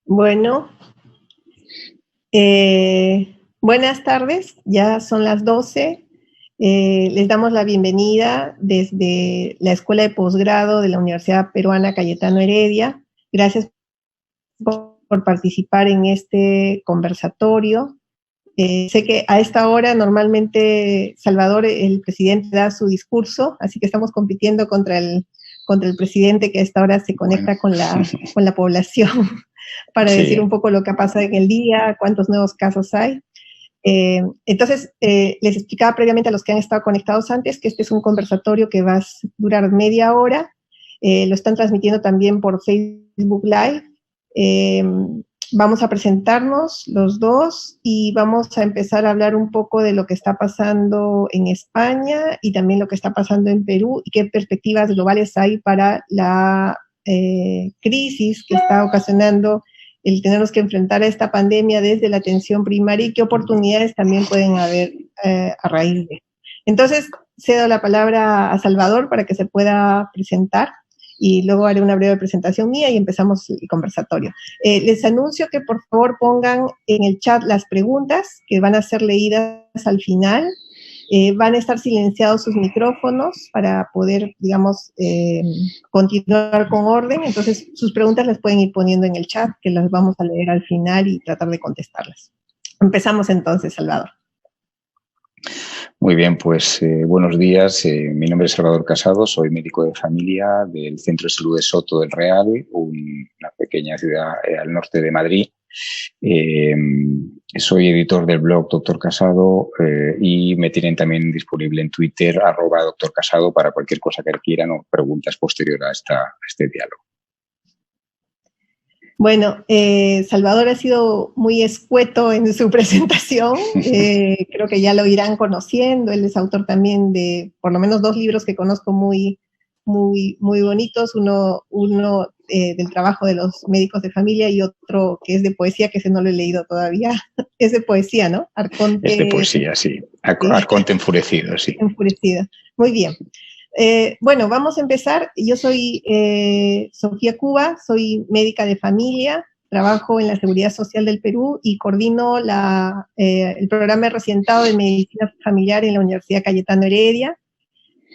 Bueno, buenas tardes, ya son las 12. Les damos la bienvenida desde la Escuela de Posgrado de la Universidad Peruana Cayetano Heredia. Gracias por participar en este conversatorio. Sé que a esta hora normalmente Salvador, el presidente, da su discurso, así que estamos compitiendo contra el presidente que a esta hora se conecta con la población para decir un poco lo que ha pasado en el día, cuántos nuevos casos hay. Entonces, les explicaba previamente a los que han estado conectados antes que este es un conversatorio que va a durar media hora. Lo están transmitiendo también por Facebook Live. Vamos a presentarnos los dos y vamos a empezar a hablar un poco de lo que está pasando en España y también lo que está pasando en Perú y qué perspectivas globales hay para la crisis que está ocasionando el tenernos que enfrentar a esta pandemia desde la atención primaria y qué oportunidades también pueden haber a raíz de. Entonces, cedo la palabra a Salvador para que se pueda presentar y luego haré una breve presentación mía y empezamos el conversatorio. Les anuncio que por favor pongan en el chat las preguntas que van a ser leídas al final. Van a estar silenciados sus micrófonos para poder, digamos, continuar con orden. Entonces, sus preguntas las pueden ir poniendo en el chat, que las vamos a leer al final y tratar de contestarlas. Empezamos entonces, Salvador. Muy bien, pues buenos días. Mi nombre es Salvador Casado, soy médico de familia del Centro de Salud de Soto del Real, una pequeña ciudad al norte de Madrid. Soy editor del blog Doctor Casado y me tienen también disponible en Twitter @Doctor Casado para cualquier cosa que quieran o preguntas posterior a este diálogo. Bueno, Salvador ha sido muy escueto en su presentación, creo que ya lo irán conociendo. Él es autor también de por lo menos 2 libros que conozco muy bonitos, uno del trabajo de los médicos de familia y otro que es de poesía, que ese no lo he leído todavía. Es de poesía, ¿no? Arconte. Es de poesía, sí. Arconte enfurecido, sí. Enfurecido. Muy bien. Bueno, vamos a empezar. Yo soy Sofía Cuba, soy médica de familia, trabajo en la Seguridad Social del Perú y coordino el programa de recientado de medicina familiar en la Universidad Cayetano Heredia.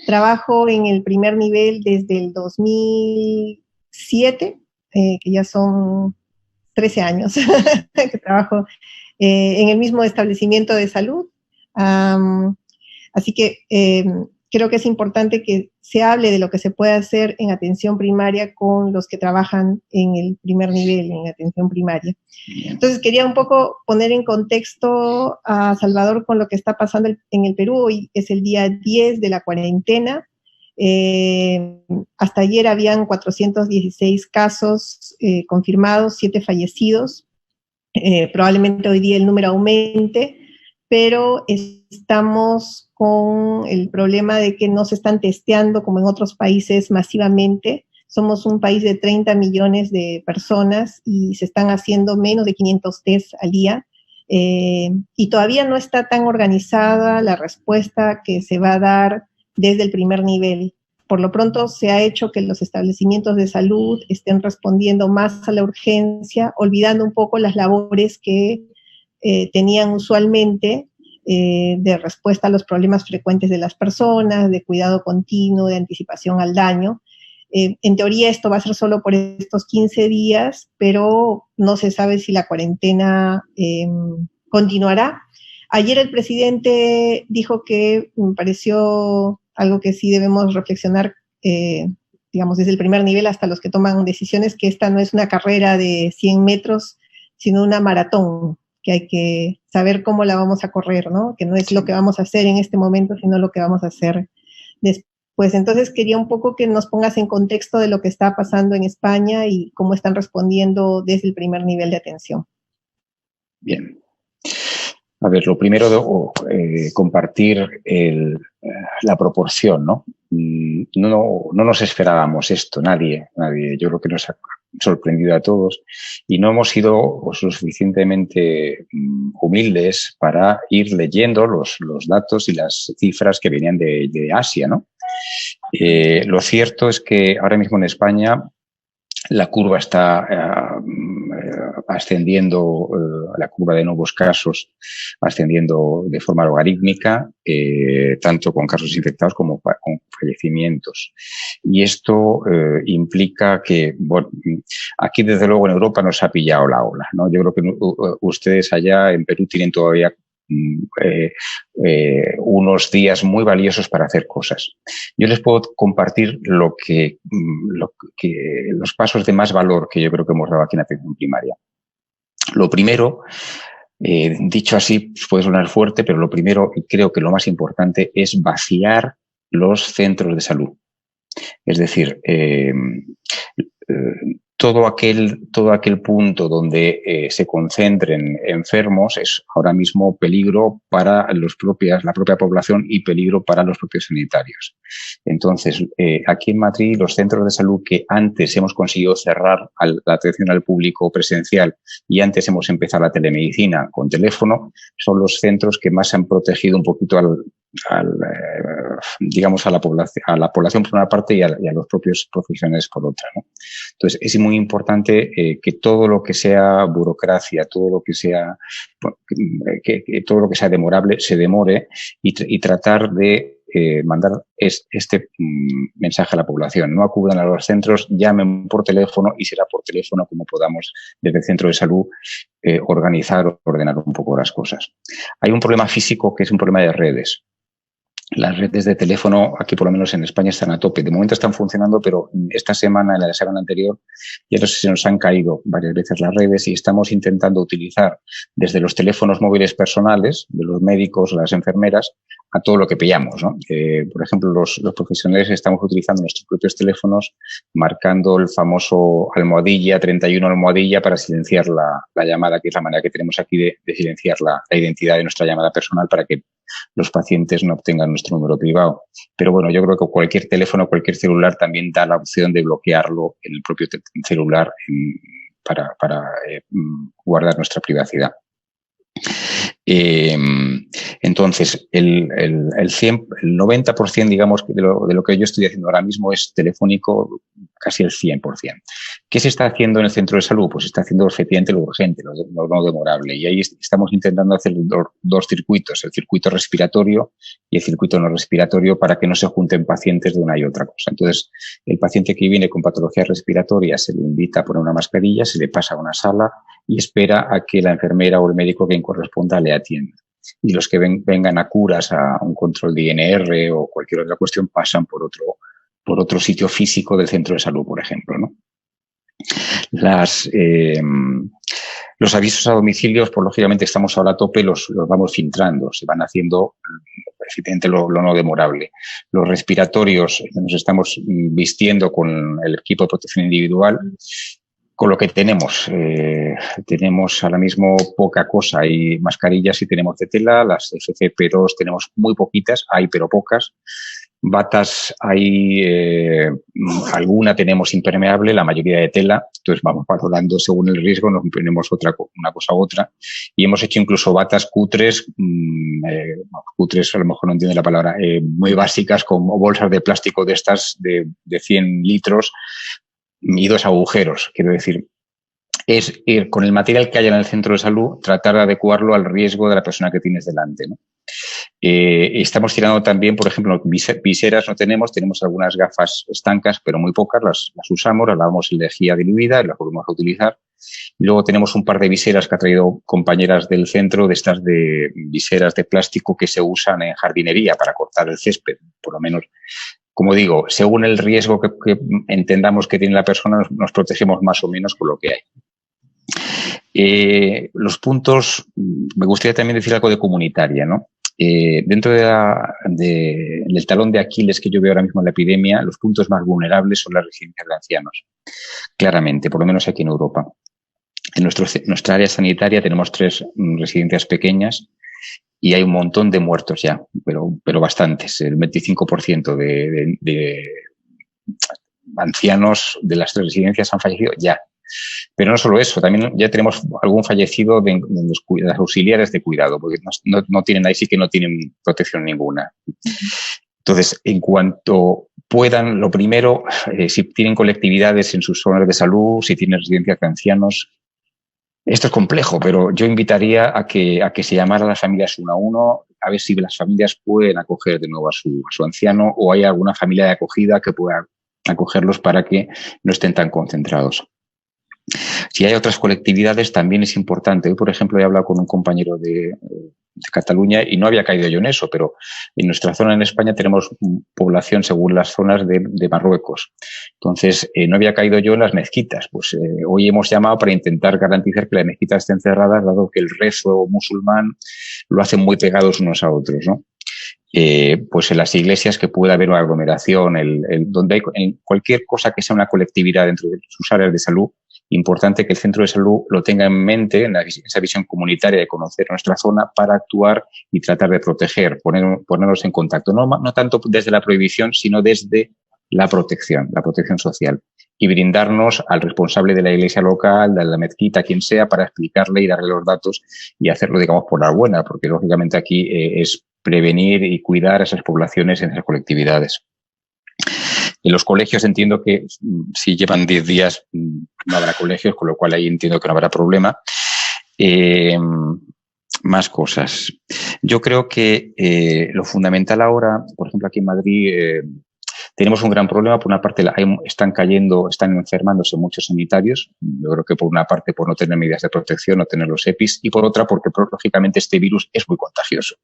Trabajo en el primer nivel desde el 2007, que ya son 13 años que trabajo en el mismo establecimiento de salud. Así que creo que es importante que se hable de lo que se puede hacer en atención primaria con los que trabajan en el primer nivel, en atención primaria. Entonces, quería un poco poner en contexto a Salvador con lo que está pasando en el Perú. Hoy es el día 10 de la cuarentena. Hasta ayer habían 416 casos confirmados, 7 fallecidos. Probablemente hoy día el número aumente, pero estamos con el problema de que no se están testeando como en otros países masivamente. Somos un país de 30 millones de personas y se están haciendo menos de 500 tests al día. Y todavía no está tan organizada la respuesta que se va a dar desde el primer nivel. Por lo pronto se ha hecho que los establecimientos de salud estén respondiendo más a la urgencia, olvidando un poco las labores que tenían usualmente de respuesta a los problemas frecuentes de las personas, de cuidado continuo, de anticipación al daño. En teoría esto va a ser solo por estos 15 días, pero no se sabe si la cuarentena continuará. Ayer el presidente dijo que me pareció algo que sí debemos reflexionar, digamos, desde el primer nivel hasta los que toman decisiones, que esta no es una carrera de 100 metros, sino una maratón, que hay que saber cómo la vamos a correr, ¿no? Que no es lo que vamos a hacer en este momento, sino lo que vamos a hacer después. Entonces quería un poco que nos pongas en contexto de lo que está pasando en España y cómo están respondiendo desde el primer nivel de atención. Bien. A ver, lo primero, compartir la proporción, ¿no? No nos esperábamos esto, nadie. Yo creo que nos ha sorprendido a todos y no hemos sido lo suficientemente humildes para ir leyendo los datos y las cifras que venían de Asia, ¿no? Lo cierto es que ahora mismo en España la curva está ascendiendo la curva de nuevos casos, ascendiendo de forma logarítmica, tanto con casos infectados como con fallecimientos. Y esto implica que, bueno, aquí desde luego en Europa nos ha pillado la ola, ¿no? Yo creo que ustedes allá en Perú tienen todavía unos días muy valiosos para hacer cosas. Yo les puedo compartir los pasos de más valor que yo creo que hemos dado aquí en atención primaria. Lo primero, dicho así, puede sonar fuerte, pero lo primero, y creo que lo más importante, es vaciar los centros de salud. Es decir, todo aquel punto donde se concentren enfermos es ahora mismo peligro para la propia población y peligro para los propios sanitarios. Entonces, aquí en Madrid, los centros de salud que antes hemos conseguido cerrar la atención al público presencial y antes hemos empezado la telemedicina con teléfono, son los centros que más han protegido un poquito digamos a la población por una parte y a los propios profesionales por otra, ¿no? Entonces, es muy importante que todo lo que sea burocracia, todo lo que sea demorable, se demore y tratar de mandar este mensaje a la población. No acudan a los centros, llamen por teléfono y será por teléfono como podamos desde el centro de salud organizar o ordenar un poco las cosas. Hay un problema físico que es un problema de redes. Las redes de teléfono, aquí por lo menos en España, están a tope. De momento están funcionando, pero esta semana, en la semana anterior, ya se nos han caído varias veces las redes y estamos intentando utilizar desde los teléfonos móviles personales de los médicos, las enfermeras, a todo lo que pillamos, ¿no? Por ejemplo, los profesionales estamos utilizando nuestros propios teléfonos, marcando el famoso almohadilla, 31 almohadilla, para silenciar la llamada, que es la manera que tenemos aquí de silenciar la identidad de nuestra llamada personal para que los pacientes no obtengan nuestro número privado. Pero bueno, yo creo que cualquier teléfono, cualquier celular también da la opción de bloquearlo en el propio celular para guardar nuestra privacidad. Entonces, el 90%, digamos, de lo que yo estoy haciendo ahora mismo es telefónico, casi el 100%. ¿Qué se está haciendo en el centro de salud? Pues se está haciendo efectivamente lo urgente, lo no demorable. Y ahí estamos intentando hacer dos circuitos, el circuito respiratorio y el circuito no respiratorio, para que no se junten pacientes de una y otra cosa. Entonces, el paciente que viene con patologías respiratorias se le invita a poner una mascarilla, se le pasa a una sala y espera a que la enfermera o el médico que corresponda le atienda. Y los que vengan a curas, a un control de INR o cualquier otra cuestión, pasan por otro sitio físico del centro de salud, por ejemplo, ¿no? Los avisos a domicilios, pues lógicamente estamos ahora a tope, los vamos filtrando, se van haciendo evidentemente lo no demorable. Los respiratorios, nos estamos vistiendo con el equipo de protección individual, con lo que tenemos. Tenemos ahora mismo poca cosa. Hay mascarillas y tenemos de tela, las FFP2 tenemos muy poquitas, hay pero pocas. Batas hay, alguna tenemos impermeable, la mayoría de tela, entonces vamos valorando según el riesgo, nos ponemos una cosa u otra, y hemos hecho incluso batas cutres, cutres a lo mejor no entiendo la palabra, muy básicas, como bolsas de plástico de estas de 100 litros y 2 agujeros, quiero decir. Es ir con el material que haya en el centro de salud, tratar de adecuarlo al riesgo de la persona que tienes delante, ¿no? Estamos tirando también, por ejemplo, viseras no tenemos algunas gafas estancas, pero muy pocas, las usamos, las lavamos en lejía diluida y las volvemos a utilizar. Y luego tenemos un par de viseras que ha traído compañeras del centro, de estas de viseras de plástico que se usan en jardinería para cortar el césped, por lo menos. Como digo, según el riesgo que entendamos que tiene la persona, nos protegemos más o menos con lo que hay. Los puntos, me gustaría también decir algo de comunitaria, ¿no? Dentro del talón de Aquiles que yo veo ahora mismo en la epidemia, los puntos más vulnerables son las residencias de ancianos, claramente, por lo menos aquí en Europa. En nuestra área sanitaria tenemos 3 residencias pequeñas y hay un montón de muertos ya, pero bastantes. El 25% de ancianos de las 3 residencias han fallecido ya. Pero no solo eso, también ya tenemos algún fallecido de las auxiliares de cuidado, porque no tienen, ahí sí que no tienen protección ninguna. Entonces, en cuanto puedan, lo primero, si tienen colectividades en sus zonas de salud, si tienen residencias de ancianos, Esto es complejo, pero yo invitaría a que se llamara a las familias uno a uno, a ver si las familias pueden acoger de nuevo a su anciano o hay alguna familia de acogida que pueda acogerlos para que no estén tan concentrados. Si hay otras colectividades, también es importante. Hoy, por ejemplo, he hablado con un compañero de Cataluña y no había caído yo en eso, pero en nuestra zona en España tenemos población según las zonas de Marruecos. Entonces, no había caído yo en las mezquitas. Pues hoy hemos llamado para intentar garantizar que las mezquitas estén cerradas, dado que el rezo musulmán lo hacen muy pegados unos a otros, ¿no? Pues en las iglesias que pueda haber una aglomeración, donde hay en cualquier cosa que sea una colectividad dentro de sus áreas de salud, importante que el centro de salud lo tenga en mente, en esa visión comunitaria de conocer nuestra zona para actuar y tratar de proteger, ponernos en contacto, no tanto desde la prohibición, sino desde la protección social y brindarnos al responsable de la iglesia local, de la mezquita, quien sea, para explicarle y darle los datos y hacerlo, digamos, por la buena, porque lógicamente aquí es prevenir y cuidar a esas poblaciones en esas colectividades. En los colegios entiendo que si llevan 10 días no habrá colegios, con lo cual ahí entiendo que no habrá problema. Más cosas. Yo creo que lo fundamental ahora, por ejemplo, aquí en Madrid tenemos un gran problema. Por una parte, están enfermándose muchos sanitarios. Yo creo que por una parte por no tener medidas de protección, no tener los EPIs, y por otra porque lógicamente este virus es muy contagioso.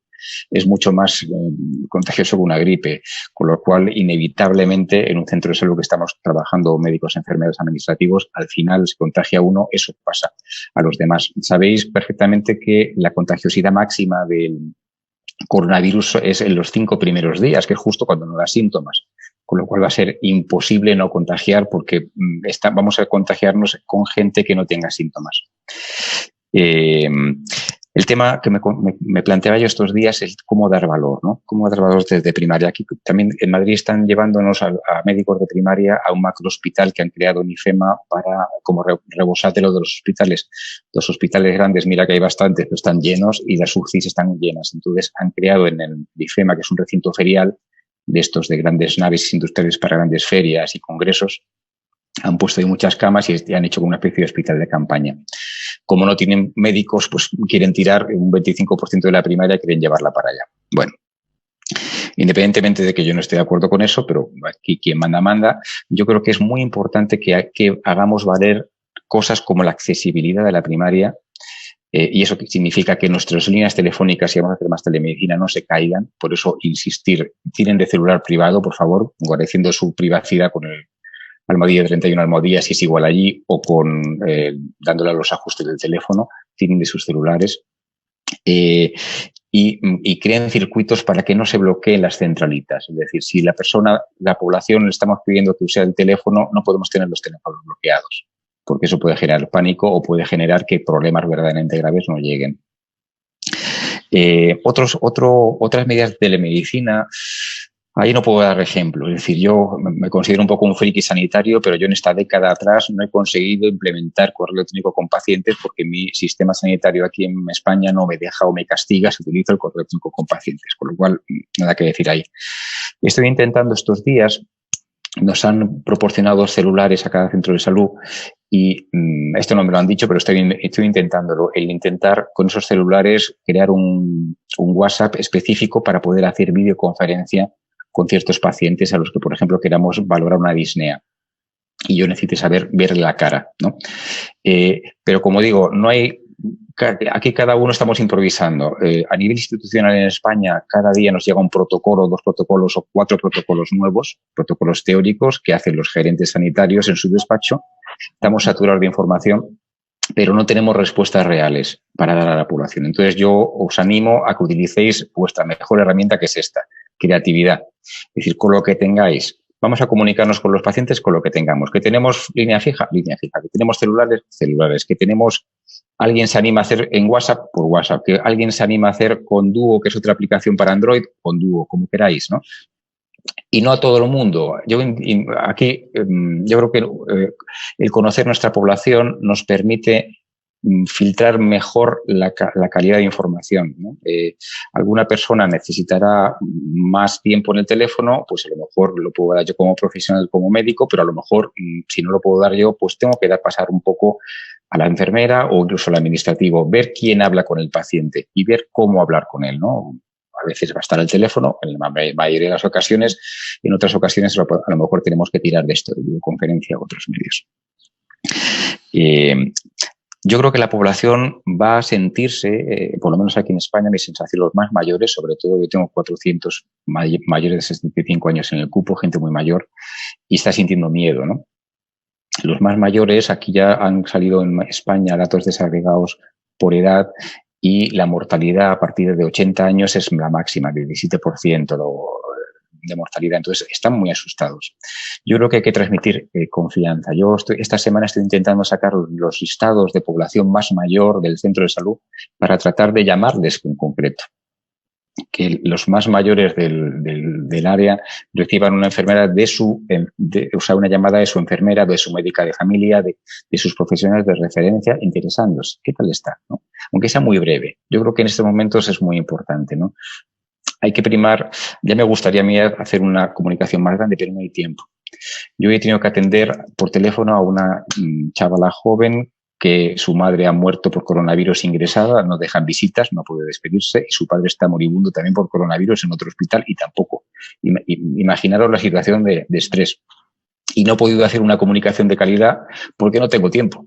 Es mucho más contagioso que una gripe, con lo cual inevitablemente en un centro de salud que estamos trabajando médicos, enfermeros, administrativos, al final se contagia uno, eso pasa a los demás. Sabéis perfectamente que la contagiosidad máxima del coronavirus es en los 5 primeros días, que es justo cuando no da síntomas, con lo cual va a ser imposible no contagiar porque vamos a contagiarnos con gente que no tenga síntomas. El tema que me planteaba yo estos días es cómo dar valor, ¿no? Cómo dar valor desde primaria. Aquí también en Madrid están llevándonos a médicos de primaria a un macrohospital que han creado en IFEMA para como rebosátelo de los hospitales. Los hospitales grandes, mira que hay bastantes, pero están llenos y las UCIs están llenas. Entonces han creado en el IFEMA, que es un recinto ferial de estos de grandes naves industriales para grandes ferias y congresos, han puesto ahí muchas camas y han hecho una especie de hospital de campaña. Como no tienen médicos, pues quieren tirar un 25% de la primaria, quieren llevarla para allá. Bueno, independientemente de que yo no esté de acuerdo con eso, pero aquí quien manda, yo creo que es muy importante que hagamos valer cosas como la accesibilidad de la primaria, y eso significa que nuestras líneas telefónicas, si vamos a hacer más telemedicina, no se caigan. Por eso insistir, tienen de celular privado, por favor, guardando su privacidad con el almohadilla 31 almohadillas si es igual allí o con dándole a los ajustes del teléfono, tienen de sus celulares y creen circuitos para que no se bloqueen las centralitas. Es decir, si la población le estamos pidiendo que use el teléfono, no podemos tener los teléfonos bloqueados, porque eso puede generar pánico o puede generar que problemas verdaderamente graves no lleguen. Otras medidas de telemedicina. Ahí no puedo dar ejemplos. Es decir, yo me considero un poco un friki sanitario, pero yo en esta década atrás no he conseguido implementar correo electrónico con pacientes porque mi sistema sanitario aquí en España no me deja o me castiga si utilizo el correo electrónico con pacientes, con lo cual nada que decir ahí. Estoy intentando estos días, nos han proporcionado celulares a cada centro de salud y esto no me lo han dicho, pero estoy intentándolo, el intentar con esos celulares crear un WhatsApp específico para poder hacer videoconferencia con ciertos pacientes a los que, por ejemplo, queramos valorar una disnea y yo necesite verle la cara, ¿no? Pero como digo, aquí cada uno estamos improvisando. A nivel institucional en España, cada día nos llega un protocolo, 2 protocolos o 4 protocolos nuevos, protocolos teóricos que hacen los gerentes sanitarios en su despacho. Estamos saturados de información, pero no tenemos respuestas reales para dar a la población. Entonces, yo os animo a que utilicéis vuestra mejor herramienta, que es esta, creatividad. Es decir, con lo que tengáis. Vamos a comunicarnos con los pacientes con lo que tengamos. Que tenemos línea fija. Que tenemos celulares. Que tenemos, alguien se anima a hacer en WhatsApp, por WhatsApp. Que alguien se anima a hacer con Duo, que es otra aplicación para Android, con Duo, como queráis, ¿no? Y no a todo el mundo. Yo creo que el conocer nuestra población nos permite filtrar mejor la calidad de información, ¿no? Alguna persona necesitará más tiempo en el teléfono, pues a lo mejor lo puedo dar yo como profesional, como médico, pero a lo mejor si no lo puedo dar yo, pues tengo que pasar un poco a la enfermera o incluso al administrativo, ver quién habla con el paciente y ver cómo hablar con él, ¿no? A veces va a estar el teléfono, en la mayoría de las ocasiones, en otras ocasiones a lo mejor tenemos que tirar de esto, de videoconferencia u otros medios. Yo creo que la población va a sentirse, por lo menos aquí en España, mi sensación, los más mayores, sobre todo yo tengo 400 mayores de 65 años en el cupo, gente muy mayor, y está sintiendo miedo, ¿no? Los más mayores, aquí ya han salido en España datos desagregados por edad y la mortalidad a partir de 80 años es la máxima, del 17% de mortalidad. Entonces, están muy asustados. Yo creo que hay que transmitir confianza. Esta semana estoy intentando sacar los listados de población más mayor del centro de salud para tratar de llamarles en concreto. Que los más mayores del área reciban una enfermera o sea, una llamada de su enfermera, de su médica de familia, de sus profesionales de referencia, interesándose. ¿Qué tal está? ¿No? Aunque sea muy breve. Yo creo que en estos momentos es muy importante, ¿no? Hay que primar, ya me gustaría a mí hacer una comunicación más grande, pero no hay tiempo. Yo he tenido que atender por teléfono a una chavala joven que su madre ha muerto por coronavirus ingresada, no dejan visitas, no puede despedirse, y su padre está moribundo también por coronavirus en otro hospital y tampoco. Imaginaros la situación de estrés. Y no he podido hacer una comunicación de calidad porque no tengo tiempo.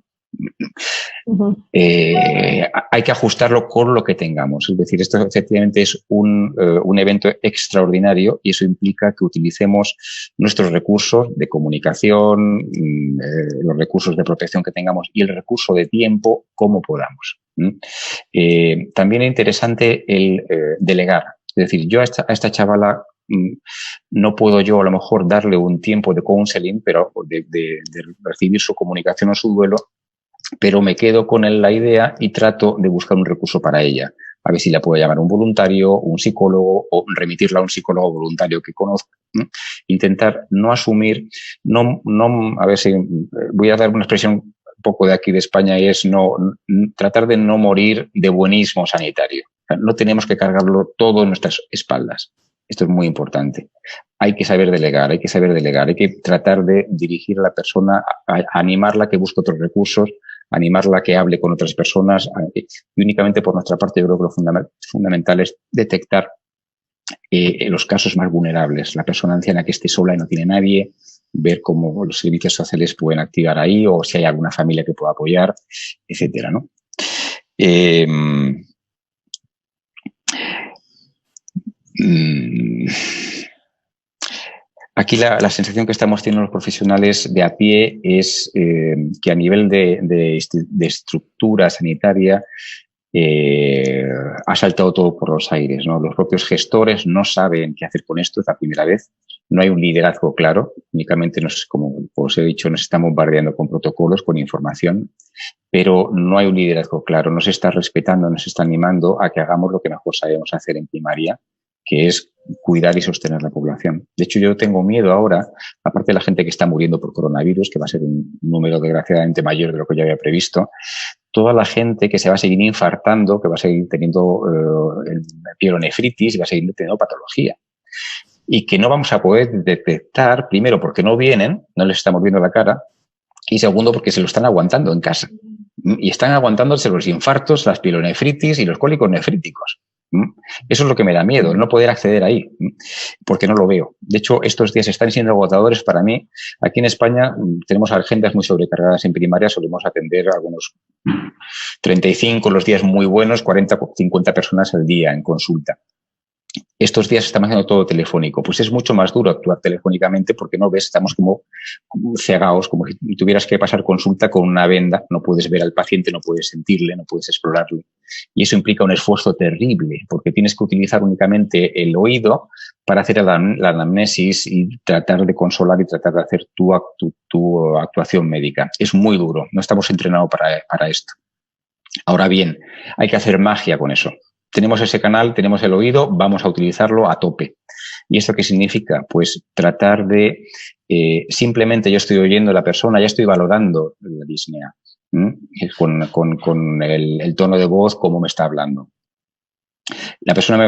Hay que ajustarlo con lo que tengamos. Es decir, esto efectivamente es un evento extraordinario y eso implica que utilicemos nuestros recursos de comunicación, los recursos de protección que tengamos y el recurso de tiempo como podamos. También es interesante el delegar. Es decir, yo a esta chavala no puedo yo a lo mejor darle un tiempo de counseling, pero de recibir su comunicación o su duelo, pero me quedo con la idea y trato de buscar un recurso para ella. A ver si la puedo llamar un voluntario, un psicólogo o remitirla a un psicólogo voluntario que conozco. Intentar no asumir, a ver si voy a dar una expresión un poco de aquí de España y es tratar de no morir de buenismo sanitario. No tenemos que cargarlo todo en nuestras espaldas. Esto es muy importante. Hay que saber delegar, hay que tratar de dirigir a la persona, a animarla a que busque otros recursos, animarla a que hable con otras personas y únicamente por nuestra parte yo creo que lo fundamental es detectar los casos más vulnerables. La persona anciana que esté sola y no tiene nadie, ver cómo los servicios sociales pueden activar ahí o si hay alguna familia que pueda apoyar, etcétera, ¿no? Aquí la sensación que estamos teniendo los profesionales de a pie es que a nivel de estructura sanitaria ha saltado todo por los aires, ¿no? Los propios gestores no saben qué hacer con esto, es la primera vez. No hay un liderazgo claro, únicamente como os he dicho, nos están bombardeando con protocolos, con información, pero no hay un liderazgo claro, no se está respetando, no se está animando a que hagamos lo que mejor sabemos hacer en primaria, que es cuidar y sostener la población. De hecho, yo tengo miedo ahora, aparte de la gente que está muriendo por coronavirus, que va a ser un número desgraciadamente mayor de lo que yo había previsto, toda la gente que se va a seguir infartando, que va a seguir teniendo pielonefritis y va a seguir teniendo patología. Y que no vamos a poder detectar, primero, porque no vienen, no les estamos viendo la cara, y segundo, porque se lo están aguantando en casa. Y están aguantándose los infartos, las pielonefritis y los cólicos nefríticos. Eso es lo que me da miedo, no poder acceder ahí, porque no lo veo. De hecho, estos días están siendo agotadores para mí. Aquí en España tenemos agendas muy sobrecargadas en primaria, solemos atender a algunos 35 los días muy buenos, 40, 50 personas al día en consulta. Estos días estamos haciendo todo telefónico. Pues es mucho más duro actuar telefónicamente porque no ves, estamos como cegados, como si tuvieras que pasar consulta con una venda. No puedes ver al paciente, no puedes sentirle, no puedes explorarle. Y eso implica un esfuerzo terrible porque tienes que utilizar únicamente el oído para hacer la anamnesis y tratar de consolar y tratar de hacer tu actuación médica. Es muy duro. No estamos entrenados para esto. Ahora bien, hay que hacer magia con eso. Tenemos ese canal, tenemos el oído, vamos a utilizarlo a tope. ¿Y esto qué significa? Pues tratar de, simplemente yo estoy oyendo a la persona, ya estoy valorando la disnea, con el tono de voz, cómo me está hablando. La persona me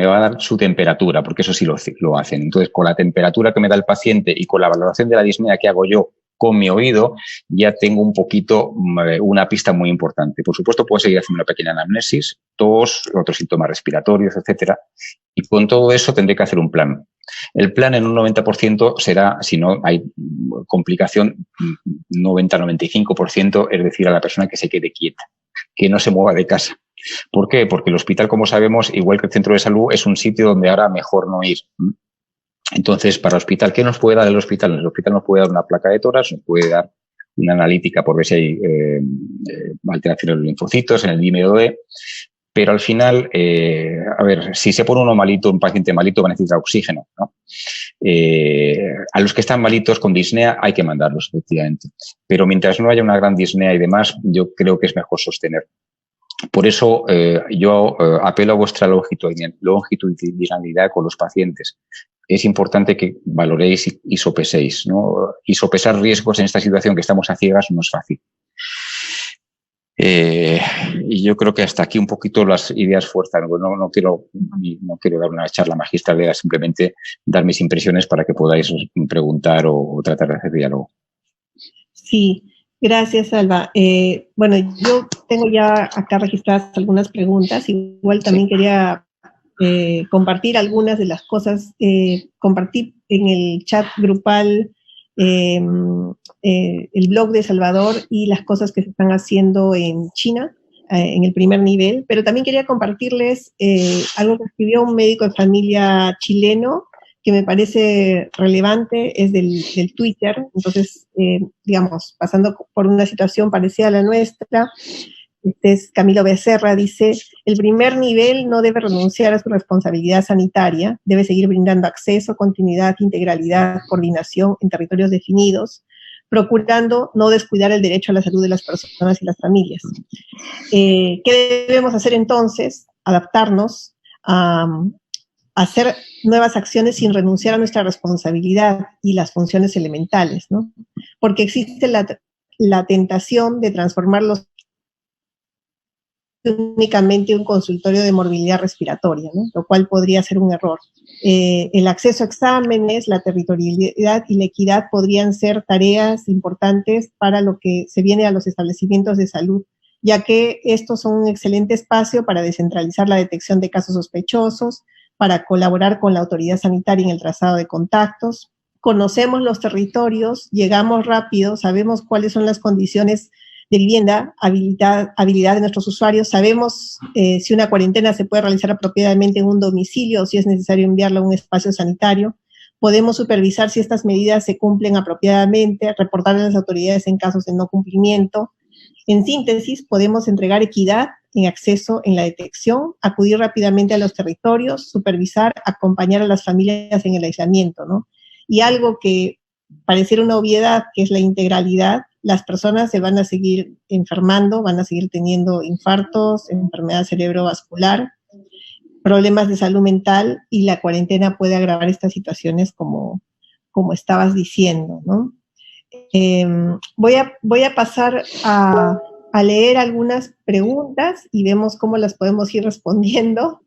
va a dar su temperatura, porque eso sí lo hacen. Entonces, con la temperatura que me da el paciente y con la valoración de la disnea que hago yo con mi oído ya tengo un poquito una pista muy importante. Por supuesto, puedo seguir haciendo una pequeña anamnesis, tos, otros síntomas respiratorios, etcétera. Y con todo eso tendré que hacer un plan. El plan en un 90% será, si no hay complicación, 90-95%, es decir, a la persona que se quede quieta, que no se mueva de casa. ¿Por qué? Porque el hospital, como sabemos, igual que el centro de salud, es un sitio donde ahora mejor no ir. Entonces, para el hospital, ¿qué nos puede dar el hospital? El hospital nos puede dar una placa de tórax, nos puede dar una analítica por ver si hay alteraciones en los linfocitos, en el dímero D, pero al final, a ver, si se pone uno malito, un paciente malito va a necesitar oxígeno, ¿no? A los que están malitos con disnea hay que mandarlos, efectivamente, pero mientras no haya una gran disnea y demás, yo creo que es mejor sostener. Por eso yo apelo a vuestra longitudinalidad con los pacientes. Es importante que valoréis y sopeséis, ¿no? Y sopesar riesgos en esta situación que estamos a ciegas no es fácil. Y yo creo que hasta aquí un poquito las ideas fuerzan. No quiero dar una charla magistral, era simplemente dar mis impresiones para que podáis preguntar o tratar de hacer diálogo. Sí. Gracias, Alba. Bueno, yo tengo ya acá registradas algunas preguntas. Igual también quería compartir algunas de las cosas. Compartí en el chat grupal el blog de Salvador y las cosas que se están haciendo en China, en el primer nivel. Pero también quería compartirles algo que escribió un médico de familia chileno, que me parece relevante, es del Twitter. Entonces, digamos, pasando por una situación parecida a la nuestra, este es Camilo Becerra, dice: el primer nivel no debe renunciar a su responsabilidad sanitaria, debe seguir brindando acceso, continuidad, integralidad, coordinación en territorios definidos, procurando no descuidar el derecho a la salud de las personas y las familias. ¿Qué debemos hacer entonces? Adaptarnos a hacer nuevas acciones sin renunciar a nuestra responsabilidad y las funciones elementales, ¿no? Porque existe la tentación de transformarlos únicamente en un consultorio de morbilidad respiratoria, ¿no? Lo cual podría ser un error. El acceso a exámenes, la territorialidad y la equidad podrían ser tareas importantes para lo que se viene a los establecimientos de salud, ya que estos son un excelente espacio para descentralizar la detección de casos sospechosos, para colaborar con la autoridad sanitaria en el trazado de contactos. Conocemos los territorios, llegamos rápido, sabemos cuáles son las condiciones de vivienda, habilidad de nuestros usuarios, sabemos si una cuarentena se puede realizar apropiadamente en un domicilio o si es necesario enviarla a un espacio sanitario. Podemos supervisar si estas medidas se cumplen apropiadamente, reportar a las autoridades en casos de no cumplimiento. En síntesis, podemos entregar equidad en acceso en la detección, acudir rápidamente a los territorios, supervisar, acompañar a las familias en el aislamiento, ¿no? Y algo que pareciera una obviedad, que es la integralidad, las personas se van a seguir enfermando, van a seguir teniendo infartos, enfermedad cerebrovascular, problemas de salud mental, y la cuarentena puede agravar estas situaciones como estabas diciendo, ¿no? Voy a pasar a leer algunas preguntas y vemos cómo las podemos ir respondiendo.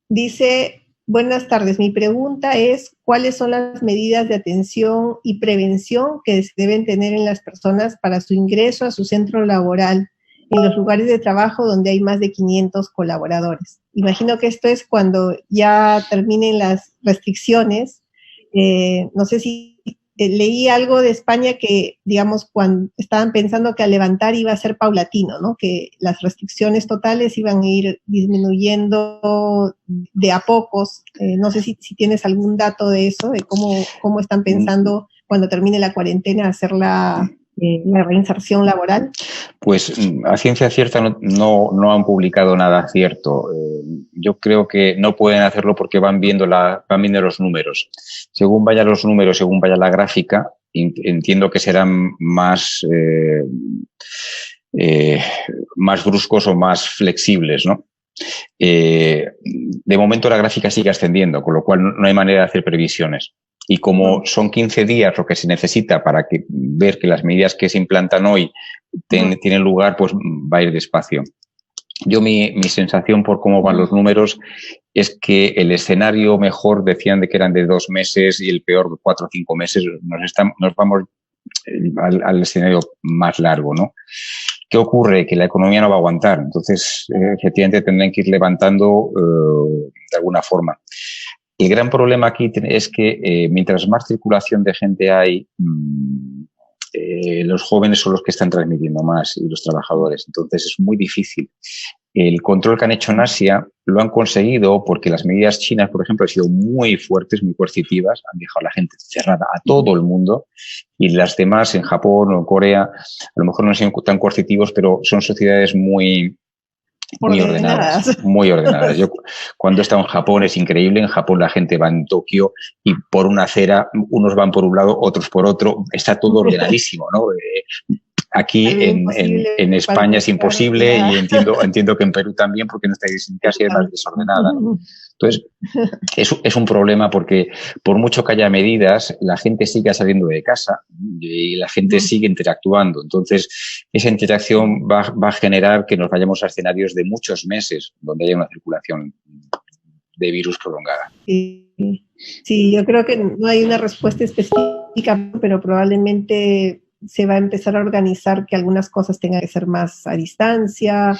Dice: buenas tardes, mi pregunta es, ¿cuáles son las medidas de atención y prevención que se deben tener en las personas para su ingreso a su centro laboral en los lugares de trabajo donde hay más de 500 colaboradores? Imagino que esto es cuando ya terminen las restricciones. No sé si leí algo de España que, digamos, cuando estaban pensando que al levantar iba a ser paulatino, ¿no? Que las restricciones totales iban a ir disminuyendo de a pocos. No sé si tienes algún dato de eso, de cómo están pensando cuando termine la cuarentena hacer la reinserción laboral. Pues a ciencia cierta no han publicado nada cierto. Yo creo que no pueden hacerlo porque van viendo los números. Según vayan los números, según vaya la gráfica, entiendo que serán más bruscos o más flexibles, ¿no? De momento la gráfica sigue ascendiendo, con lo cual no hay manera de hacer previsiones. Y como son 15 días lo que se necesita para ver que las medidas que se implantan hoy tienen lugar, pues va a ir despacio. Mi sensación por cómo van los números es que el escenario mejor decían de que eran de 2 meses y el peor de 4 o 5 meses. Nos vamos al escenario más largo, ¿no? ¿Qué ocurre? Que la economía no va a aguantar. Entonces, efectivamente, tendrán que ir levantando de alguna forma. El gran problema aquí es que mientras más circulación de gente hay, los jóvenes son los que están transmitiendo más y los trabajadores. Entonces, es muy difícil. El control que han hecho en Asia lo han conseguido porque las medidas chinas, por ejemplo, han sido muy fuertes, muy coercitivas, han dejado a la gente cerrada a todo el mundo, y las demás en Japón o en Corea a lo mejor no han sido tan coercitivos, pero son sociedades muy ordenadas, muy ordenadas. Yo cuando he estado en Japón es increíble. En Japón la gente va en Tokio y por una acera, unos van por un lado, otros por otro. Está todo ordenadísimo, ¿no? Aquí en España es imposible y entiendo que en Perú también, porque nuestra idiosincrasia es más desordenada, ¿no? Entonces, es un problema porque por mucho que haya medidas, la gente sigue saliendo de casa y la gente sigue interactuando. Entonces, esa interacción va a generar que nos vayamos a escenarios de muchos meses donde haya una circulación de virus prolongada. Sí, yo creo que no hay una respuesta específica, pero probablemente se va a empezar a organizar que algunas cosas tengan que ser más a distancia.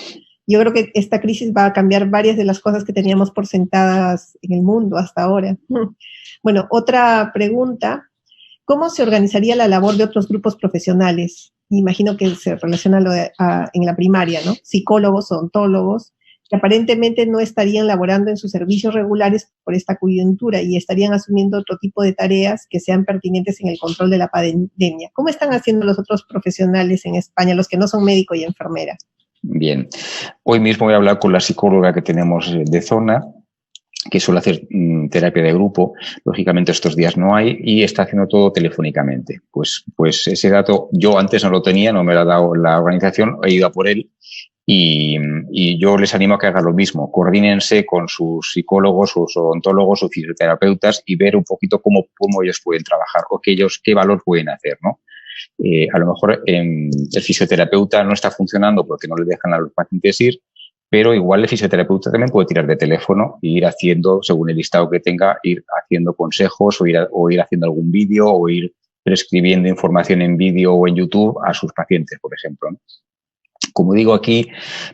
Yo creo que esta crisis va a cambiar varias de las cosas que teníamos por sentadas en el mundo hasta ahora. Bueno, otra pregunta. ¿Cómo se organizaría la labor de otros grupos profesionales? Imagino que se relaciona en la primaria, ¿no? Psicólogos, odontólogos, que aparentemente no estarían laborando en sus servicios regulares por esta coyuntura y estarían asumiendo otro tipo de tareas que sean pertinentes en el control de la pandemia. ¿Cómo están haciendo los otros profesionales en España, los que no son médico y enfermera? Bien. Hoy mismo voy a hablar con la psicóloga que tenemos de zona, que suele hacer terapia de grupo. Lógicamente estos días no hay y está haciendo todo telefónicamente. Pues ese dato yo antes no lo tenía, no me lo ha dado la organización, he ido a por él. Y yo les animo a que hagan lo mismo. Coordínense con sus psicólogos, sus odontólogos, sus fisioterapeutas y ver un poquito cómo ellos pueden trabajar o qué valor pueden hacer, ¿no? A lo mejor el fisioterapeuta no está funcionando porque no le dejan a los pacientes ir, pero igual el fisioterapeuta también puede tirar de teléfono e ir haciendo, según el listado que tenga, ir haciendo consejos o ir haciendo algún vídeo o ir prescribiendo información en vídeo o en YouTube a sus pacientes, por ejemplo, ¿no? Como digo aquí,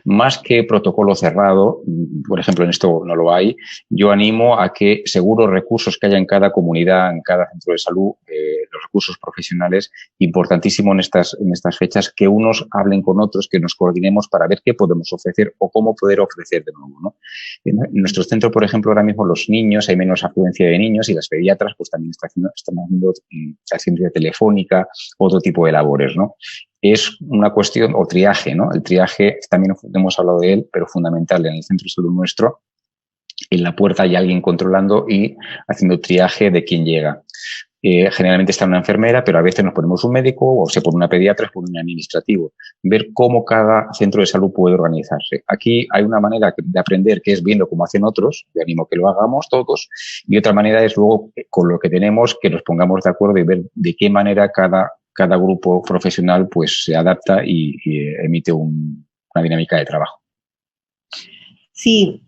más que protocolo cerrado, por ejemplo, en esto no lo hay, yo animo a que según los recursos que haya en cada comunidad, en cada centro de salud, los recursos profesionales, importantísimo en estas fechas, que unos hablen con otros, que nos coordinemos para ver qué podemos ofrecer o cómo poder ofrecer de nuevo, ¿no? En nuestro centro, por ejemplo, ahora mismo los niños, hay menos afluencia de niños y las pediatras pues también están haciendo asistencia telefónica, otro tipo de labores, ¿no? Es una cuestión, o triaje, ¿no? El triaje, también hemos hablado de él, pero fundamental en el centro de salud nuestro. En la puerta hay alguien controlando y haciendo triaje de quién llega. Generalmente está una enfermera, pero a veces nos ponemos un médico o se pone una pediatra, se pone un administrativo. Ver cómo cada centro de salud puede organizarse. Aquí hay una manera de aprender que es viendo cómo hacen otros, yo animo que lo hagamos todos, y otra manera es luego con lo que tenemos que nos pongamos de acuerdo y ver de qué manera cada grupo profesional pues se adapta y emite una dinámica de trabajo. Sí,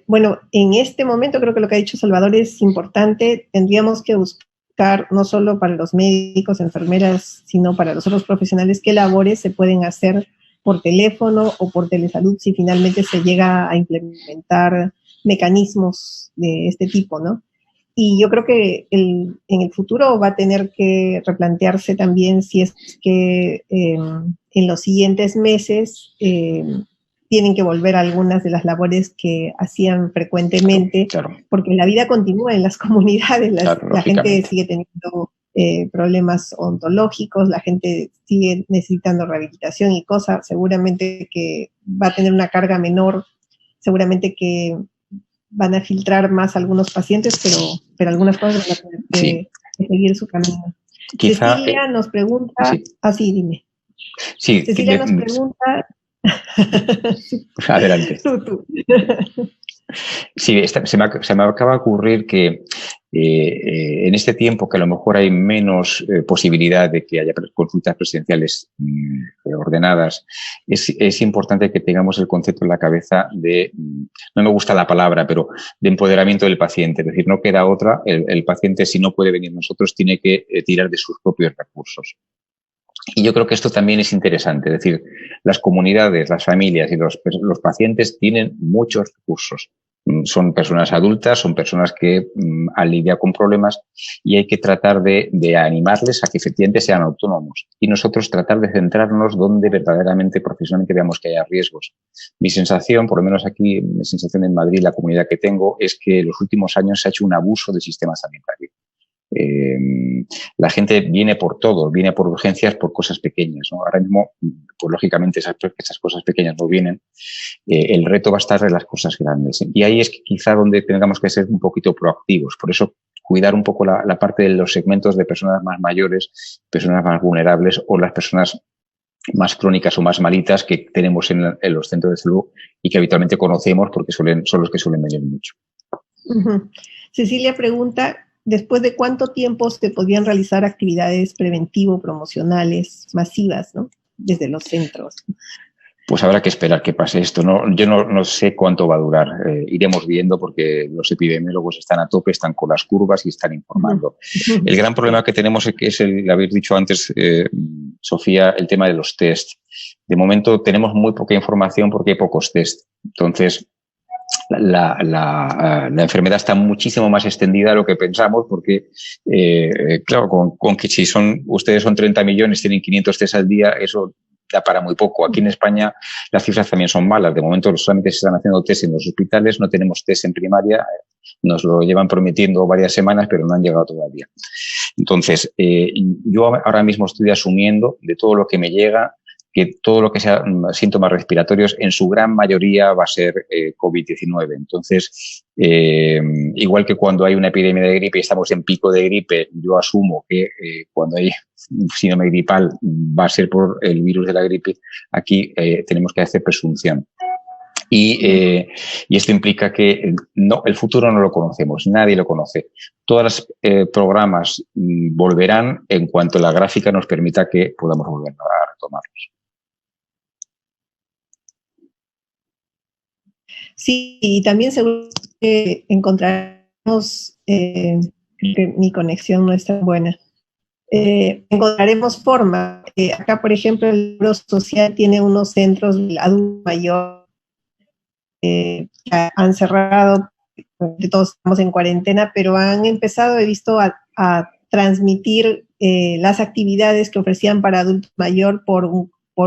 bueno, en este momento creo que lo que ha dicho Salvador es importante. Tendríamos que buscar no solo para los médicos, enfermeras, sino para los otros profesionales qué labores se pueden hacer por teléfono o por telesalud si finalmente se llega a implementar mecanismos de este tipo, ¿no? Y yo creo que en el futuro va a tener que replantearse también si es que en los siguientes meses tienen que volver a algunas de las labores que hacían frecuentemente, claro. Porque la vida continúa en las comunidades, la gente sigue teniendo problemas odontológicos, la gente sigue necesitando rehabilitación y cosas, seguramente que va a tener una carga menor, seguramente que van a filtrar más algunos pacientes, pero algunas cosas van a tener que seguir su camino. Quizá, Cecilia nos pregunta, sí, dime. Sí, Cecilia nos pregunta. Adelante. Tú. Sí, se me acaba de ocurrir que en este tiempo que a lo mejor hay menos posibilidad de que haya consultas presenciales ordenadas, es importante que tengamos el concepto en la cabeza de, no me gusta la palabra, pero de empoderamiento del paciente. Es decir, no queda otra, el paciente si no puede venir nosotros tiene que tirar de sus propios recursos. Y yo creo que esto también es interesante, es decir, las comunidades, las familias y los pacientes tienen muchos recursos. Son personas adultas, son personas que han lidiado con problemas y hay que tratar de animarles a que efectivamente sean autónomos y nosotros tratar de centrarnos donde verdaderamente, profesionalmente veamos que haya riesgos. Mi sensación, por lo menos aquí, mi sensación en Madrid, la comunidad que tengo, es que en los últimos años se ha hecho un abuso del sistema sanitario. La gente viene por todo, viene por urgencias, por cosas pequeñas, ¿no? Ahora mismo, pues lógicamente esas cosas pequeñas no vienen. El reto va a estar en las cosas grandes. Y ahí es que quizá donde tengamos que ser un poquito proactivos. Por eso, cuidar un poco la parte de los segmentos de personas más mayores, personas más vulnerables o las personas más crónicas o más malitas que tenemos en los centros de salud y que habitualmente conocemos porque son los que suelen venir mucho. Cecilia pregunta, ¿después de cuánto tiempo se podrían realizar actividades preventivo-promocionales masivas, ¿no? Desde los centros? Pues habrá que esperar que pase esto. Yo no sé cuánto va a durar. Iremos viendo porque los epidemiólogos están a tope, están con las curvas y están informando. El gran problema que tenemos es que lo habéis dicho antes, Sofía, el tema de los test. De momento tenemos muy poca información porque hay pocos test. Entonces, la enfermedad está muchísimo más extendida de lo que pensamos porque, claro, con que si ustedes son 30 millones, tienen 500 test al día, eso da para muy poco. Aquí en España las cifras también son malas. De momento solamente se están haciendo test en los hospitales, no tenemos test en primaria, nos lo llevan prometiendo varias semanas, pero no han llegado todavía. Entonces, yo ahora mismo estoy asumiendo de todo lo que me llega que todo lo que sea síntomas respiratorios en su gran mayoría va a ser COVID-19. Entonces, igual que cuando hay una epidemia de gripe y estamos en pico de gripe, yo asumo que cuando hay un síndrome gripal va a ser por el virus de la gripe. Aquí tenemos que hacer presunción. Y esto implica que el futuro no lo conocemos, nadie lo conoce. Todos los programas volverán en cuanto la gráfica nos permita que podamos volver a retomarlos. Sí, y también seguro que encontraremos, que mi conexión no es tan buena, encontraremos forma. Acá, por ejemplo, el Seguro Social tiene unos centros del adulto mayor que han cerrado, todos estamos en cuarentena, pero han empezado, he visto, a transmitir las actividades que ofrecían para adulto mayor por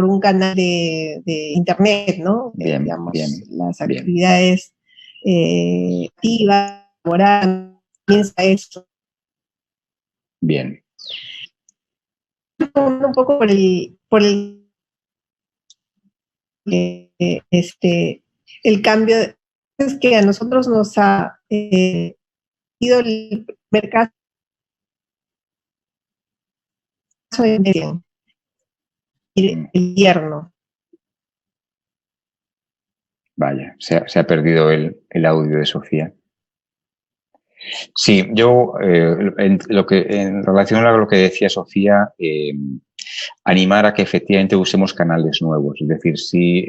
un canal de internet, ¿no? Bien, digamos, bien, las actividades activas, laborales, piensa eso. Bien. Un poco por el cambio, es que a nosotros nos ha ido el mercado de el invierno. Vaya, se ha perdido el audio de Sofía. Sí, yo en relación a lo que decía Sofía, animar a que efectivamente usemos canales nuevos. Es decir, si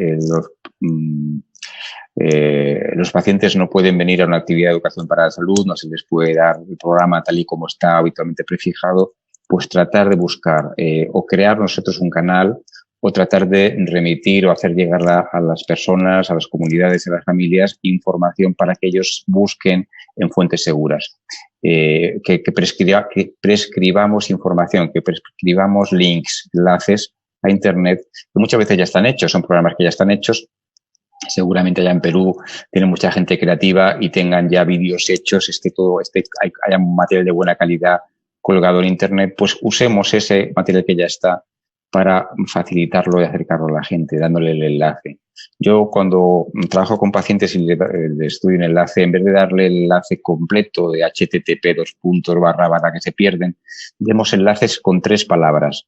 los pacientes no pueden venir a una actividad de educación para la salud, no se les puede dar el programa tal y como está habitualmente prefijado, pues tratar de buscar o crear nosotros un canal o tratar de remitir o hacer llegar a las personas, a las comunidades, a las familias, información para que ellos busquen en fuentes seguras. Que prescribamos información, que prescribamos links, enlaces a Internet, que muchas veces ya están hechos, son programas que ya están hechos. Seguramente allá en Perú tienen mucha gente creativa y tengan ya vídeos hechos, haya un material de buena calidad colgado en Internet, pues usemos ese material que ya está para facilitarlo y acercarlo a la gente, dándole el enlace. Yo cuando trabajo con pacientes y les doy un enlace, en vez de darle el enlace completo de http:// que se pierden, demos enlaces con 3 palabras.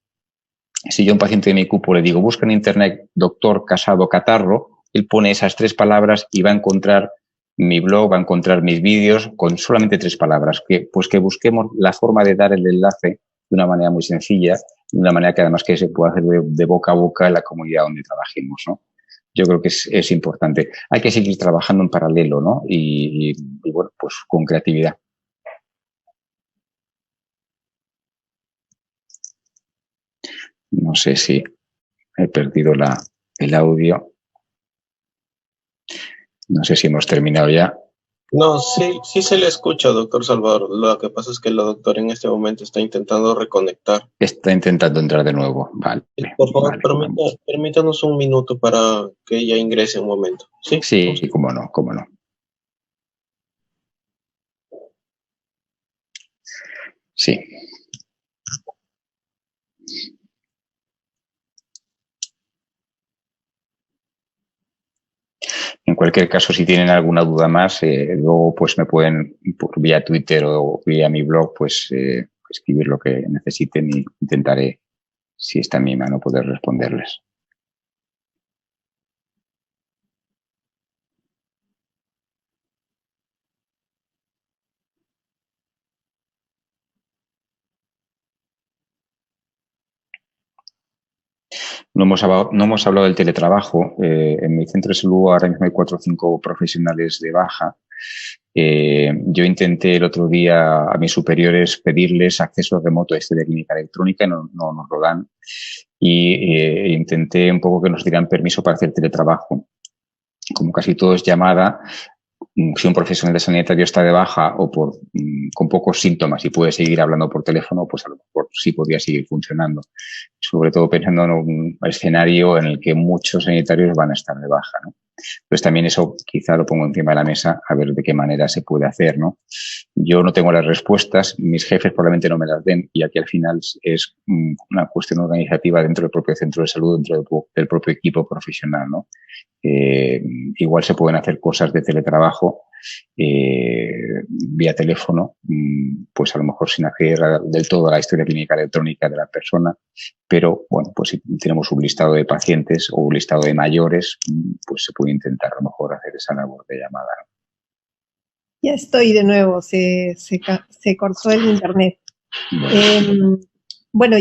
Si yo a un paciente de mi cupo le digo, busca en Internet doctor Casado Catarro, él pone esas 3 palabras y va a encontrar mi blog, va a encontrar mis vídeos con solamente 3 palabras, que busquemos la forma de dar el enlace de una manera muy sencilla, de una manera que además que se pueda hacer de boca a boca en la comunidad donde trabajemos, ¿no? Yo creo que es importante. Hay que seguir trabajando en paralelo, ¿no? Y bueno, pues con creatividad. No sé si he perdido el audio. No sé si hemos terminado ya. No, sí se le escucha, doctor Salvador. Lo que pasa es que la doctora en este momento está intentando reconectar. Está intentando entrar de nuevo. Vale. Por favor, Vale, permítanos un minuto para que ella ingrese un momento. Sí, cómo no, cómo no. Sí. En cualquier caso, si tienen alguna duda más, luego pues me pueden, vía Twitter o vía mi blog, pues escribir lo que necesiten y intentaré, si está en mi mano, poder responderles. No hemos hablado del teletrabajo. En mi centro de salud ahora mismo hay 4 o 5 profesionales de baja. Yo intenté el otro día a mis superiores pedirles acceso remoto a de clínica electrónica, no nos lo dan. Y intenté un poco que nos dieran permiso para hacer teletrabajo. Como casi todo es llamada, si un profesional de sanitario está de baja o con pocos síntomas y puede seguir hablando por teléfono, pues a lo mejor sí podría seguir funcionando. Sobre todo pensando en un escenario en el que muchos sanitarios van a estar de baja, ¿no? Pues también eso quizá lo pongo encima de la mesa a ver de qué manera se puede hacer, ¿no? Yo no tengo las respuestas, mis jefes probablemente no me las den y aquí al final es una cuestión organizativa dentro del propio centro de salud, dentro del propio equipo profesional, ¿no? Igual se pueden hacer cosas de teletrabajo vía teléfono, pues a lo mejor sin acceder del todo a la historia clínica electrónica de la persona, pero bueno, pues si tenemos un listado de pacientes o un listado de mayores, pues se puede intentar a lo mejor hacer esa labor de llamada, ¿no? Ya estoy de nuevo, se cortó el internet. Bueno,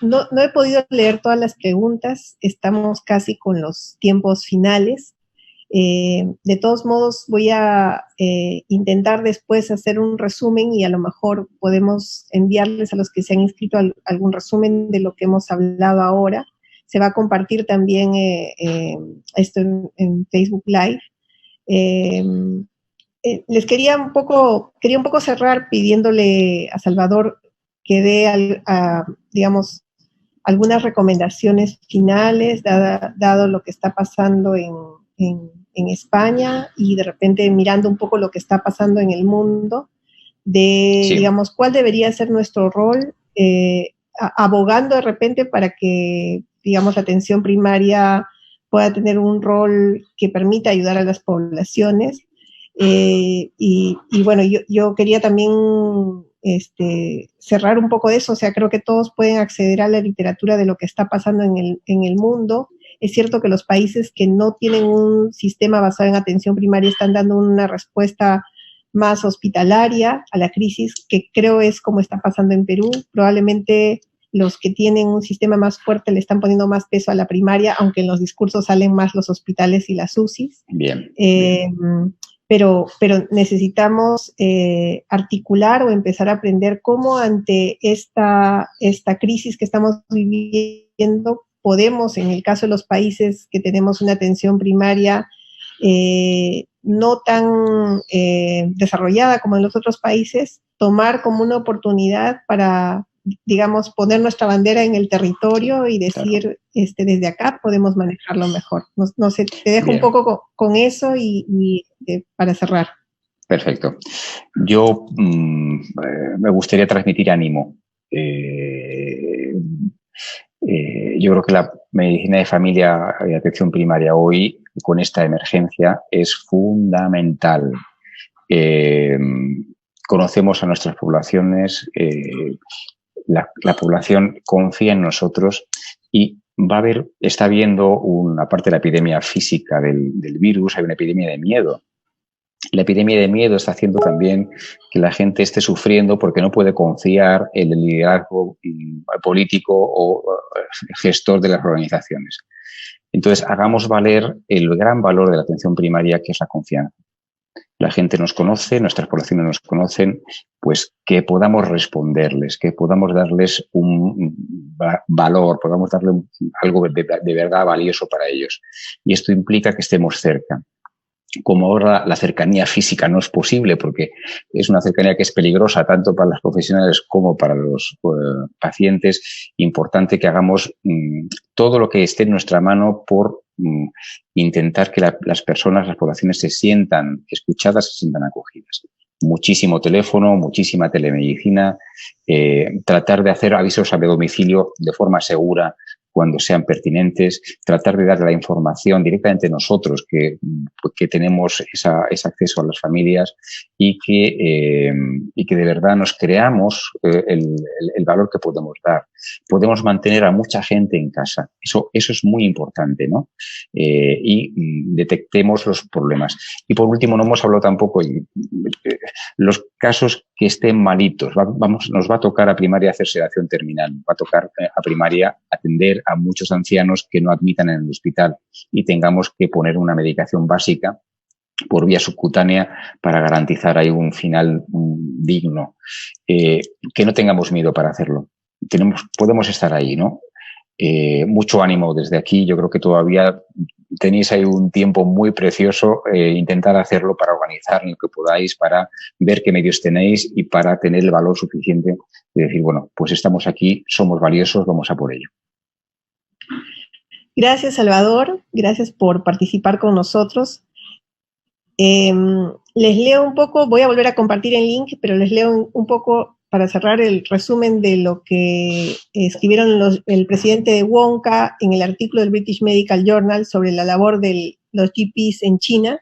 no he podido leer todas las preguntas, estamos casi con los tiempos finales. De todos modos, voy a intentar después hacer un resumen y a lo mejor podemos enviarles a los que se han inscrito algún resumen de lo que hemos hablado ahora. Se va a compartir también esto en Facebook Live. Les quería un poco cerrar pidiéndole a Salvador que dé, digamos, algunas recomendaciones finales, dado lo que está pasando en España y de repente mirando un poco lo que está pasando en el mundo, digamos, cuál debería ser nuestro rol, abogando de repente para que, digamos, la atención primaria pueda tener un rol que permita ayudar a las poblaciones. Y bueno, yo quería también cerrar un poco de eso, o sea, creo que todos pueden acceder a la literatura de lo que está pasando en el mundo. Es cierto que los países que no tienen un sistema basado en atención primaria están dando una respuesta más hospitalaria a la crisis, que creo es como está pasando en Perú. Probablemente los que tienen un sistema más fuerte le están poniendo más peso a la primaria, aunque en los discursos salen más los hospitales y las UCIs. Bien. Pero necesitamos articular o empezar a aprender cómo ante esta crisis que estamos viviendo podemos, en el caso de los países que tenemos una atención primaria no tan desarrollada como en los otros países, tomar como una oportunidad para, digamos, poner nuestra bandera en el territorio y decir, claro, desde acá podemos manejarlo mejor. No sé, te dejo un poco con eso y para cerrar. Perfecto. Yo me gustaría transmitir ánimo. Yo creo que la medicina de familia y atención primaria hoy, con esta emergencia, es fundamental. Conocemos a nuestras poblaciones, la población confía en nosotros y está habiendo una parte de la epidemia física del virus, hay una epidemia de miedo. La epidemia de miedo está haciendo también que la gente esté sufriendo porque no puede confiar en el liderazgo político o gestor de las organizaciones. Entonces, hagamos valer el gran valor de la atención primaria, que es la confianza. La gente nos conoce, nuestras poblaciones nos conocen, pues que podamos responderles, que podamos darles un valor, podamos darle algo de verdad valioso para ellos. Y esto implica que estemos cerca. Como ahora la cercanía física no es posible porque es una cercanía que es peligrosa tanto para los profesionales como para los pacientes, importante que hagamos todo lo que esté en nuestra mano por intentar que las personas, las poblaciones se sientan escuchadas, se sientan acogidas. Muchísimo teléfono, muchísima telemedicina, tratar de hacer avisos a domicilio de forma segura cuando sean pertinentes, tratar de dar la información directamente nosotros que tenemos ese acceso a las familias y que de verdad nos creamos el valor que podemos dar. Podemos mantener a mucha gente en casa. Eso es muy importante, ¿no? Y detectemos los problemas. Y por último, no hemos hablado tampoco los casos que estén malitos. Nos va a tocar a primaria hacer sedación terminal. Va a tocar a primaria atender a muchos ancianos que no admitan en el hospital y tengamos que poner una medicación básica por vía subcutánea para garantizar ahí un final digno. Que no tengamos miedo para hacerlo. Podemos estar ahí, ¿no? Mucho ánimo desde aquí. Yo creo que todavía tenéis ahí un tiempo muy precioso. Intentar hacerlo para organizar lo que podáis, para ver qué medios tenéis y para tener el valor suficiente de decir, bueno, pues estamos aquí, somos valiosos, vamos a por ello. Gracias, Salvador. Gracias por participar con nosotros. Les leo un poco, voy a volver a compartir el link, pero les leo un poco para cerrar el resumen de lo que escribieron el presidente de WONCA en el artículo del British Medical Journal sobre la labor de los GPs en China.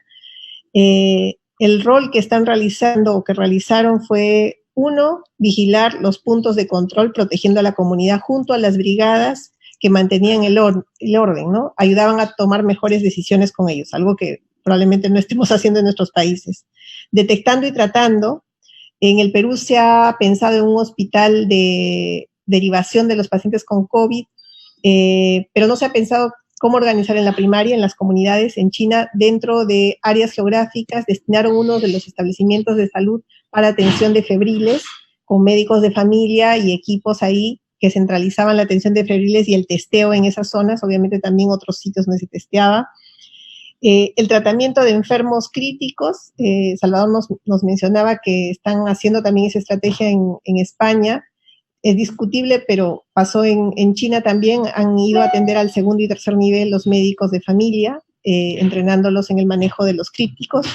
El rol que están realizando o que realizaron fue, 1, vigilar los puntos de control protegiendo a la comunidad junto a las brigadas que mantenían el orden, ¿no? Ayudaban a tomar mejores decisiones con ellos, algo que probablemente no estemos haciendo en nuestros países. Detectando y tratando. En el Perú se ha pensado en un hospital de derivación de los pacientes con COVID, pero no se ha pensado cómo organizar en la primaria, en las comunidades. En China, dentro de áreas geográficas, destinaron uno de los establecimientos de salud para atención de febriles, con médicos de familia y equipos ahí que centralizaban la atención de febriles y el testeo en esas zonas, obviamente también otros sitios donde se testeaba. El tratamiento de enfermos críticos, Salvador nos mencionaba que están haciendo también esa estrategia en España. Es discutible, pero pasó en China también. Han ido a atender al segundo y tercer nivel los médicos de familia, entrenándolos en el manejo de los críticos.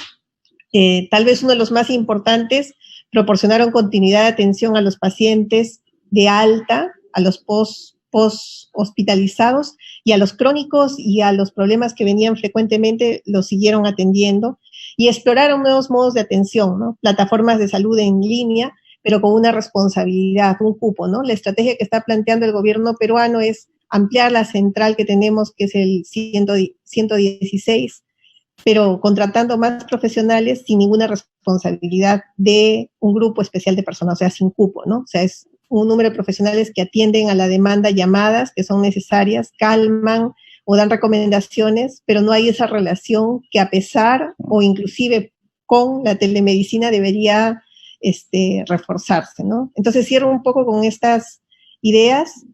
Tal vez uno de los más importantes, proporcionaron continuidad de atención a los pacientes de alta, a los post-hospitalizados y a los crónicos y a los problemas que venían frecuentemente los siguieron atendiendo y exploraron nuevos modos de atención, ¿no? Plataformas de salud en línea, pero con una responsabilidad, un cupo, ¿no? La estrategia que está planteando el gobierno peruano es ampliar la central que tenemos, que es el 116, pero contratando más profesionales sin ninguna responsabilidad de un grupo especial de personas, o sea, sin cupo, ¿no? O sea, es un número de profesionales que atienden a la demanda, llamadas que son necesarias, calman o dan recomendaciones, pero no hay esa relación que a pesar o inclusive con la telemedicina debería reforzarse, ¿no? Entonces cierro un poco con estas ideas.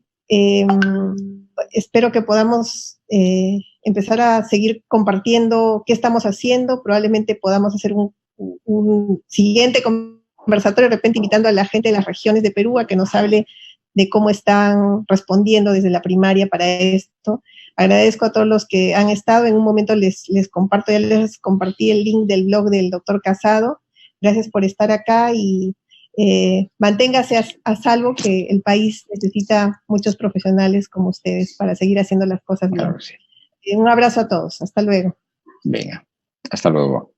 Espero que podamos empezar a seguir compartiendo qué estamos haciendo. Probablemente podamos hacer un siguiente conversatorio, de repente invitando a la gente de las regiones de Perú a que nos hable de cómo están respondiendo desde la primaria para esto. Agradezco a todos los que han estado. En un momento les comparto, ya les compartí el link del blog del doctor Casado. Gracias por estar acá y manténgase a salvo, que el país necesita muchos profesionales como ustedes para seguir haciendo las cosas bien. Claro, sí. Un abrazo a todos. Hasta luego. Venga, hasta luego.